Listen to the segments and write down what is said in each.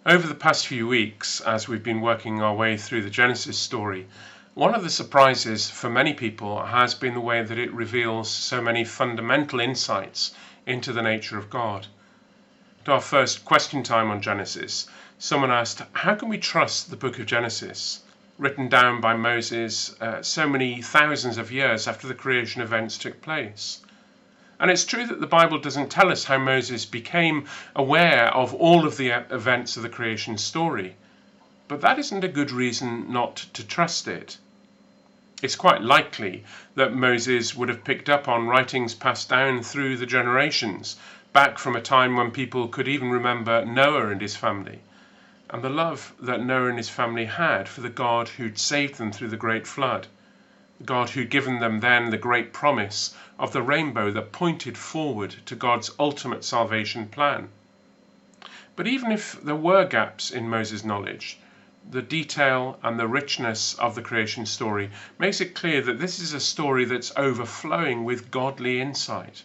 Over the past few weeks, as we've been working our way through the Genesis story, one of the surprises for many people has been the way that it reveals so many fundamental insights into the nature of God. At our first question time on Genesis, someone asked, how can we trust the book of Genesis, written down by Moses so many thousands of years after the creation events took place? And it's true that the Bible doesn't tell us how Moses became aware of all of the events of the creation story, but that isn't a good reason not to trust it. It's quite likely that Moses would have picked up on writings passed down through the generations, back from a time when people could even remember Noah and his family, and the love that Noah and his family had for the God who'd saved them through the great flood. God who'd given them then the great promise of the rainbow that pointed forward to God's ultimate salvation plan. But even if there were gaps in Moses' knowledge, the detail and the richness of the creation story makes it clear that this is a story that's overflowing with godly insight.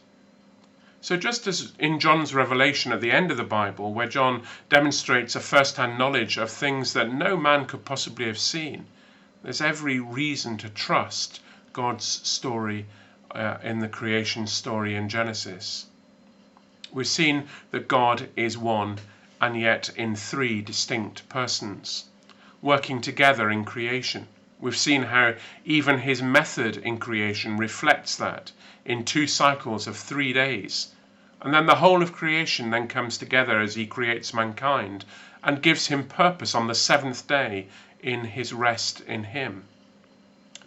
So just as in John's revelation at the end of the Bible, where John demonstrates a first-hand knowledge of things that no man could possibly have seen, there's every reason to trust God's story in the creation story in Genesis. We've seen that God is one and yet in three distinct persons, working together in creation. We've seen how even his method in creation reflects that in 2 cycles of 3 days. And then the whole of creation then comes together as he creates mankind and gives him purpose on the 7th day in his rest in him.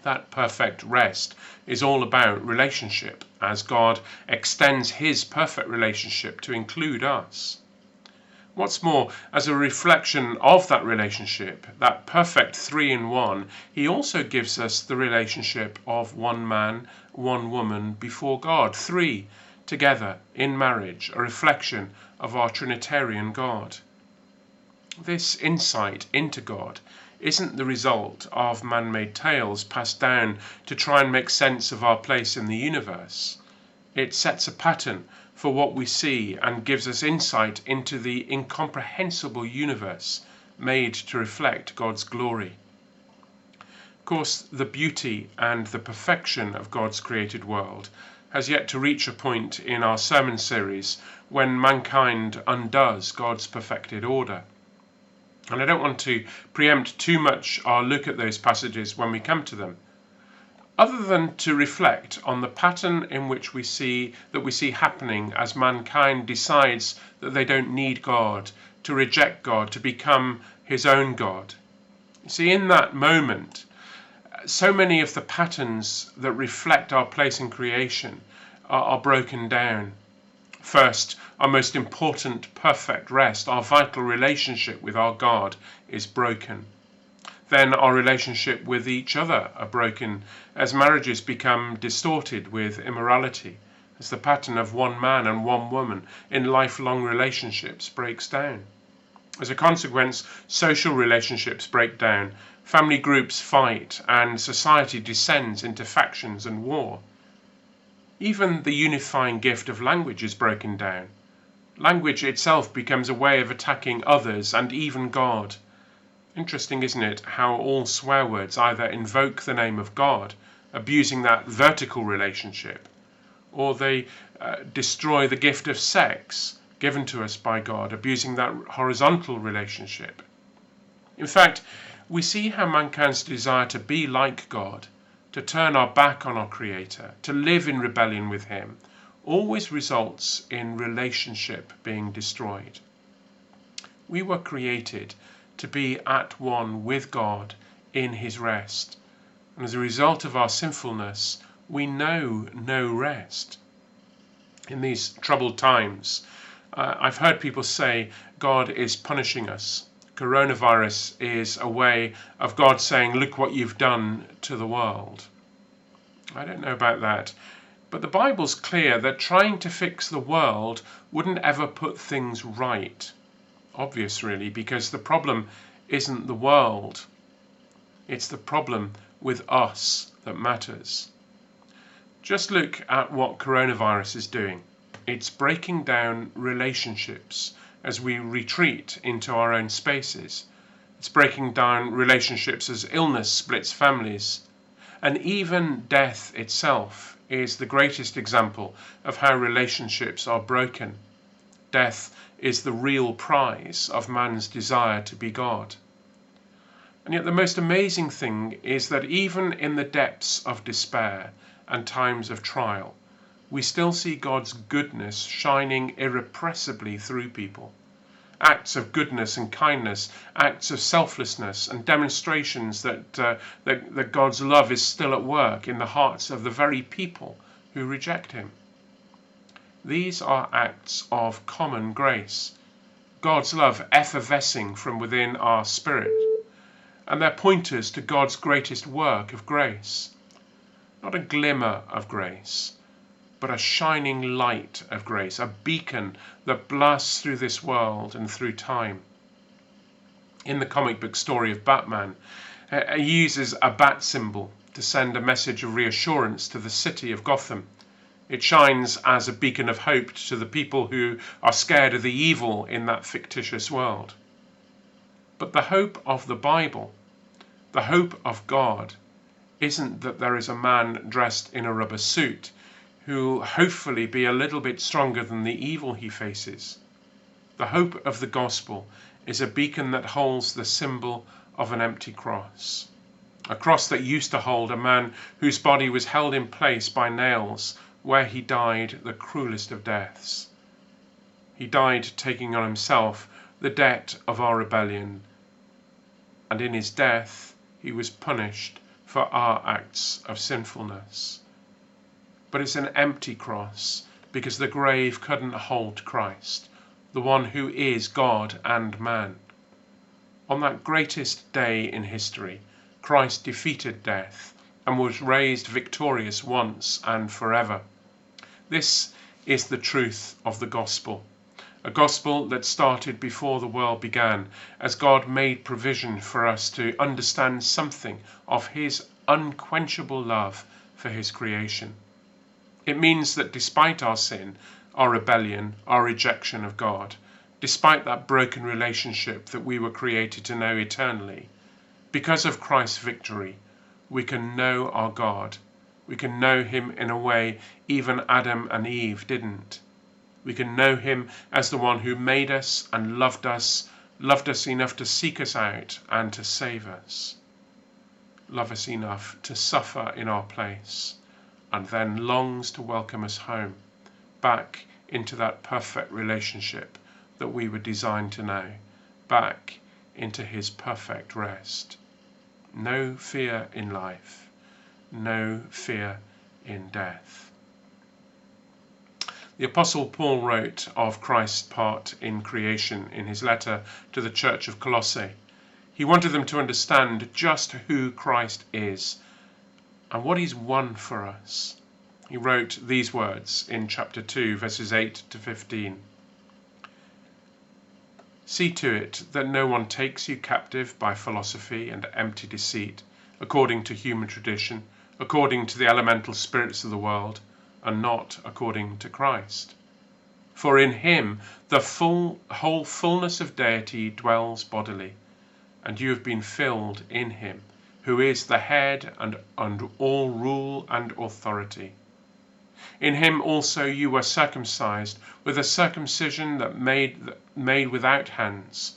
That perfect rest is all about relationship, as God extends his perfect relationship to include us. What's more, as a reflection of that relationship, that perfect 3-in-1, he also gives us the relationship of one man, one woman before God, 3 together in marriage, a reflection of our Trinitarian God. This insight into God isn't the result of man-made tales passed down to try and make sense of our place in the universe. It sets a pattern for what we see and gives us insight into the incomprehensible universe made to reflect God's glory. Of course, the beauty and the perfection of God's created world has yet to reach a point in our sermon series when mankind undoes God's perfected order. And I don't want to preempt too much our look at those passages when we come to them, other than to reflect on the pattern in which we see happening as mankind decides that they don't need God, to reject God, to become his own God. You see, in that moment, so many of the patterns that reflect our place in creation are broken down. First, our most important perfect rest, our vital relationship with our God, is broken. Then our relationship with each other are broken as marriages become distorted with immorality, as the pattern of one man and one woman in lifelong relationships breaks down. As a consequence, social relationships break down, family groups fight, and society descends into factions and war. Even the unifying gift of language is broken down. Language itself becomes a way of attacking others and even God. Interesting, isn't it, how all swear words either invoke the name of God, abusing that vertical relationship, or they destroy the gift of sex given to us by God, abusing that horizontal relationship. In fact, we see how mankind's desire to be like God, to turn our back on our Creator, to live in rebellion with him, always results in relationship being destroyed. We were created to be at one with God in his rest, and as a result of our sinfulness, we know no rest. In these troubled times, I've heard people say God is punishing us. Coronavirus is a way of God saying, look what you've done to the world. I don't know about that, but the Bible's clear that trying to fix the world wouldn't ever put things right. Obvious, really, because the problem isn't the world. It's the problem with us that matters. Just look at what coronavirus is doing. It's breaking down relationships as we retreat into our own spaces. It's breaking down relationships as illness splits families. And even death itself is the greatest example of how relationships are broken. Death is the real prize of man's desire to be God. And yet the most amazing thing is that even in the depths of despair and times of trial, we still see God's goodness shining irrepressibly through people. Acts of goodness and kindness, acts of selflessness, and demonstrations that God's love is still at work in the hearts of the very people who reject him. These are acts of common grace, God's love effervescing from within our spirit, and they're pointers to God's greatest work of grace. Not a glimmer of grace, but a shining light of grace, a beacon that blasts through this world and through time. In the comic book story of Batman, he uses a bat symbol to send a message of reassurance to the city of Gotham. It shines as a beacon of hope to the people who are scared of the evil in that fictitious world. But the hope of the Bible, the hope of God, isn't that there is a man dressed in a rubber suit who hopefully be a little bit stronger than the evil he faces. The hope of the gospel is a beacon that holds the symbol of an empty cross. A cross that used to hold a man whose body was held in place by nails, where he died the cruelest of deaths. He died taking on himself the debt of our rebellion, and in his death he was punished for our acts of sinfulness. But it's an empty cross because the grave couldn't hold Christ, the one who is God and man. On that greatest day in history, Christ defeated death and was raised victorious once and forever. This is the truth of the gospel, a gospel that started before the world began, as God made provision for us to understand something of his unquenchable love for his creation. It means that despite our sin, our rebellion, our rejection of God, despite that broken relationship that we were created to know eternally, because of Christ's victory, we can know our God. We can know him in a way even Adam and Eve didn't. We can know him as the one who made us and loved us enough to seek us out and to save us. Love us enough to suffer in our place, and then longs to welcome us home, back into that perfect relationship that we were designed to know, back into his perfect rest. No fear in life, no fear in death. The Apostle Paul wrote of Christ's part in creation in his letter to the church of Colossae. He wanted them to understand just who Christ is and what he's won for us. He wrote these words in chapter 2, verses 8 to 15. See to it that no one takes you captive by philosophy and empty deceit, according to human tradition, according to the elemental spirits of the world, and not according to Christ. For in him the whole fullness of deity dwells bodily, and you have been filled in him, who is the head and under all rule and authority. In him also you were circumcised with a circumcision that made without hands,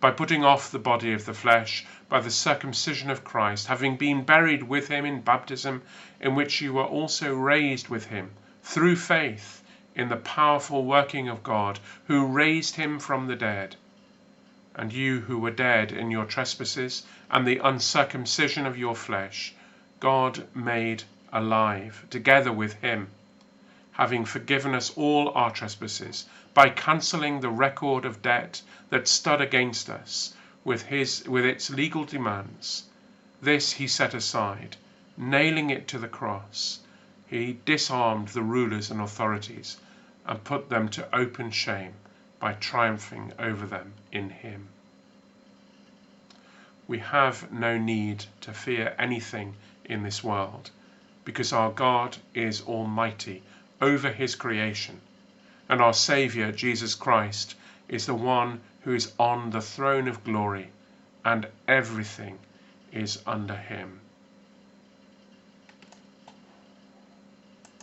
by putting off the body of the flesh by the circumcision of Christ, having been buried with him in baptism, in which you were also raised with him, through faith in the powerful working of God, who raised him from the dead. And you who were dead in your trespasses and the uncircumcision of your flesh, God made alive together with him, having forgiven us all our trespasses, by cancelling the record of debt that stood against us with its legal demands. This he set aside, nailing it to the cross. He disarmed the rulers and authorities and put them to open shame by triumphing over them in him. We have no need to fear anything in this world, because our God is almighty over his creation, and our Saviour, Jesus Christ, is the one who is on the throne of glory, and everything is under him.